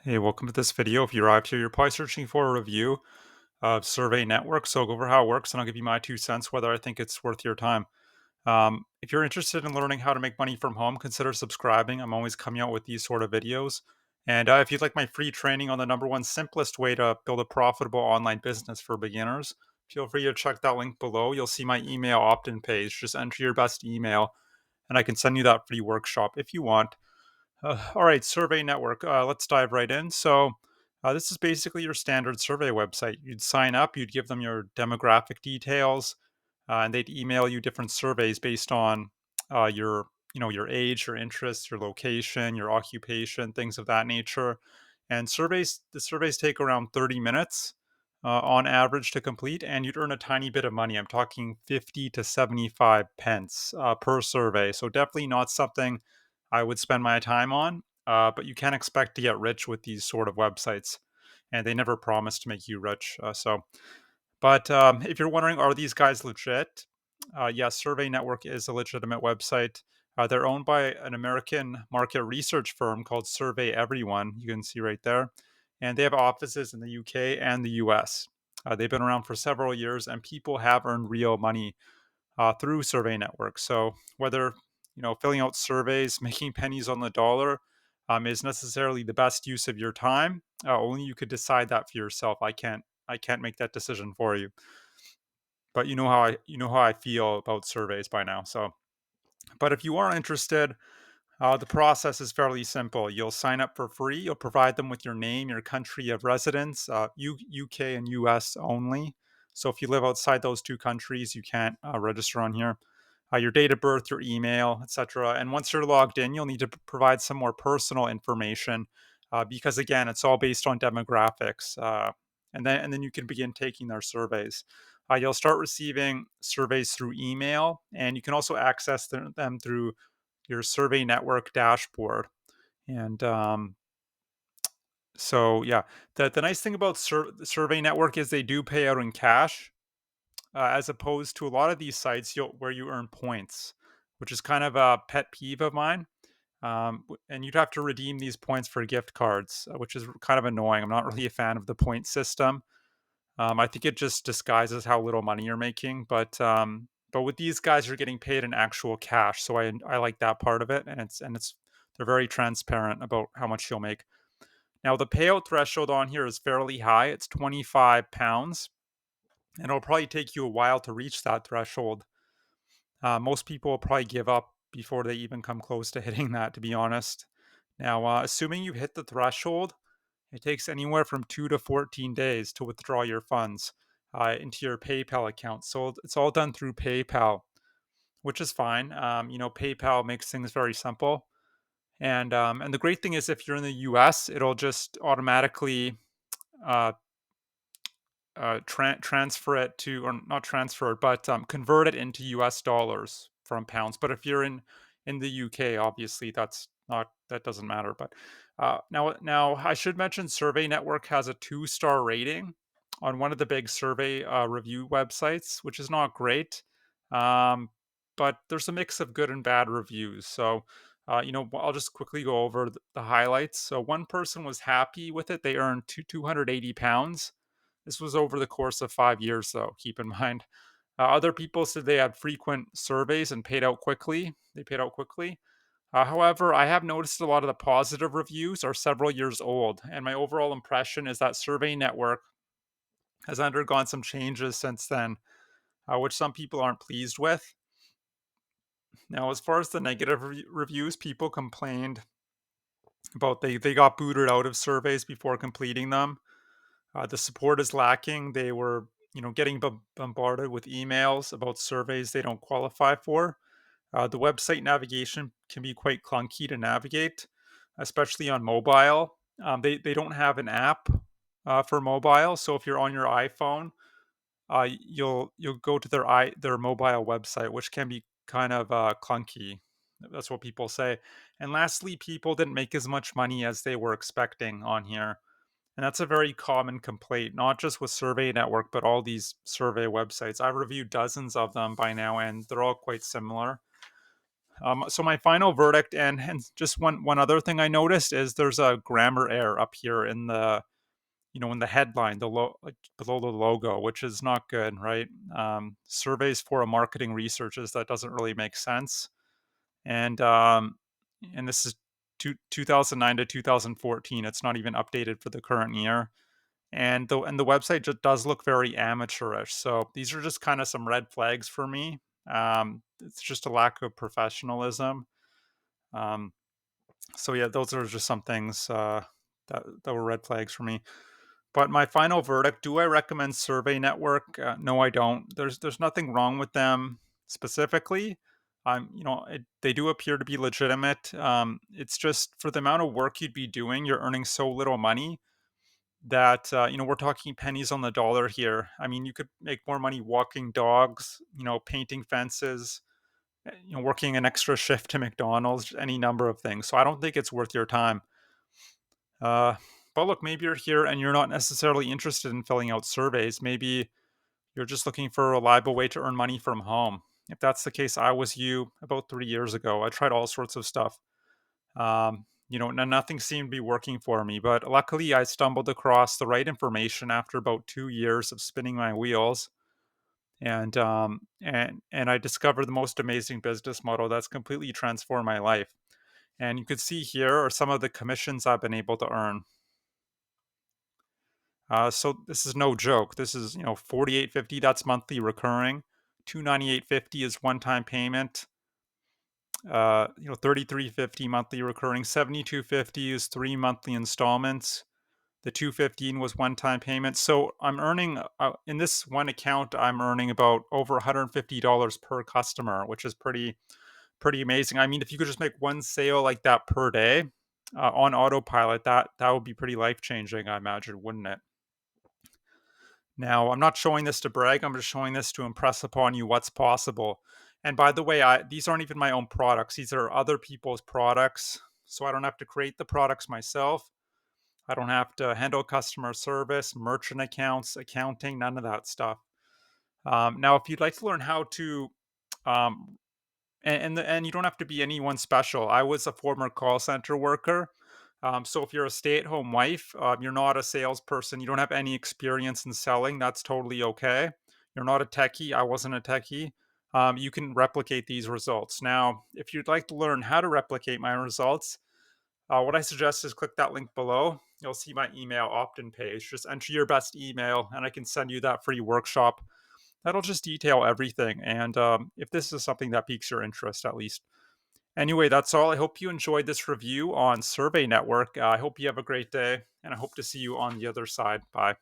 Hey, welcome to this video. If you arrived here, you're probably searching for a review of SurveyNetwork. So I'll go over how it works and I'll give you my 2 cents whether I think it's worth your time. If you're interested in learning how to make money from home, consider subscribing. I'm always coming out with these sort of videos. And if you'd like my free training on the number one simplest way to build a profitable online business for beginners, feel free to check that link below. You'll see my email opt in page. Just enter your best email and I can send you that free workshop if you want. All right, Survey Network. Let's dive right in. This is basically your standard survey website. You'd sign up, you'd give them your demographic details, and they'd email you different surveys based on your age, your interests, your location, your occupation, things of that nature. And the surveys take around 30 minutes on average to complete, and you'd earn a tiny bit of money. I'm talking 50 to 75 pence per survey. So definitely not something I would spend my time on. But you can expect to get rich with these sort of websites, and they never promise to make you rich. But if you're wondering, are these guys legit? Yes, Survey Network is a legitimate website. They're owned by an American market research firm called Survey Everyone. You can see right there. And they have offices in the UK and the US. They've been around for several years, and people have earned real money through Survey Network. So whether filling out surveys, making pennies on the dollar is necessarily the best use of your time, only you could decide that for yourself. I can't make that decision for you. But you know how I feel about surveys by now. But if you are interested, the process is fairly simple. You'll sign up for free. You'll provide them with your name, your country of residence, UK and US only. So if you live outside those two countries, you can't register on here. Your date of birth, your email, etc. And once you're logged in, you'll need to provide some more personal information because again, it's all based on demographics. And then you can begin taking their surveys. You'll start receiving surveys through email, and you can also access them through your Survey Network dashboard. And yeah, the nice thing about Survey Network is they do pay out in cash, as opposed to a lot of these sites where you earn points, which is kind of a pet peeve of mine. And you'd have to redeem these points for gift cards, which is kind of annoying. I'm not really a fan of the point system. I think it just disguises how little money you're making. But with these guys, you're getting paid in actual cash, so I like that part of it, and it's they're very transparent about how much you'll make. Now the payout threshold on here is fairly high. It's £25, and it'll probably take you a while to reach that threshold. Most people will probably give up before they even come close to hitting that, to be honest. Now, assuming you hit the threshold, it takes anywhere from 2 to 14 days to withdraw your funds into your PayPal account. So it's all done through PayPal, which is fine. PayPal makes things very simple. And the great thing is, if you're in the US, it'll just automatically uh, transfer it to, or not transfer it, but convert it into US dollars from pounds. But if you're in the UK, obviously that doesn't matter. But now I should mention Survey Network has a 2-star rating on one of the big survey review websites, which is not great. Um, but there's a mix of good and bad reviews. So I'll just quickly go over the highlights. So one person was happy with it. They earned £280. This was over the course of 5 years, though, keep in mind. Other people said they had frequent surveys and paid out quickly. They paid out quickly. However, I have noticed a lot of the positive reviews are several years old, and my overall impression is that Survey Network has undergone some changes since then, which some people aren't pleased with. Now, as far as the negative reviews, people complained about they got booted out of surveys before completing them. The support is lacking. They were, getting bombarded with emails about surveys they don't qualify for. The website navigation can be quite clunky to navigate, especially on mobile. They don't have an app for mobile, so if you're on your iPhone, you'll go to their mobile website, which can be kind of clunky. That's what people say. And lastly, people didn't make as much money as they were expecting on here. And that's a very common complaint, not just with Survey Network, but all these survey websites. I've reviewed dozens of them by now, and they're all quite similar. So my final verdict, and just one other thing I noticed is there's a grammar error up here in the in the headline, like below the logo, which is not good, right? Surveys for a marketing researches that doesn't really make sense, and this is 2009 to 2014. It's not even updated for the current year, and the website just does look very amateurish. So these are just kind of some red flags for me. It's just a lack of professionalism. Um, so yeah, those are just some things that were red flags for me. But my final verdict: do I recommend Survey Network? No, I don't. There's nothing wrong with them specifically. They do appear to be legitimate. It's just for the amount of work you'd be doing, you're earning so little money that we're talking pennies on the dollar here. I mean, you could make more money walking dogs, painting fences, working an extra shift to McDonald's, any number of things. So I don't think it's worth your time. Uh, but look, maybe you're here and you're not necessarily interested in filling out surveys. Maybe you're just looking for a reliable way to earn money from home. If that's the case, I was you about 3 years ago. I tried all sorts of stuff. Nothing seemed to be working for me, but luckily I stumbled across the right information after about 2 years of spinning my wheels. And I discovered the most amazing business model that's completely transformed my life. And you can see here are some of the commissions I've been able to earn. So this is no joke. This is 48.50. That's monthly recurring. 298.50 is one-time payment. 33.50 monthly recurring. 72.50 is 3 monthly installments. The 215 was one-time payment. So I'm earning in this one account, I'm earning about over $150 per customer, which is pretty amazing. I mean, if you could just make one sale like that per day on autopilot, that would be pretty life-changing, I imagine, wouldn't it? Now, I'm not showing this to brag. I'm just showing this to impress upon you what's possible. And by the way, these aren't even my own products. These are other people's products. So I don't have to create the products myself. I don't have to handle customer service, merchant accounts, accounting, none of that stuff. Now, if you'd like to learn how to um, and you don't have to be anyone special. I was a former call center worker. So if you're a stay-at-home wife, you're not a salesperson, you don't have any experience in selling, that's totally okay. You're not a techie. I wasn't a techie. You can replicate these results. Now, if you'd like to learn how to replicate my results, what I suggest is click that link below. You'll see my email opt-in page. Just enter your best email, and I can send you that free workshop. That'll just detail everything. And if this is something that piques your interest, at least. Anyway, that's all. I hope you enjoyed this review on Survey Network. I hope you have a great day, and I hope to see you on the other side. Bye.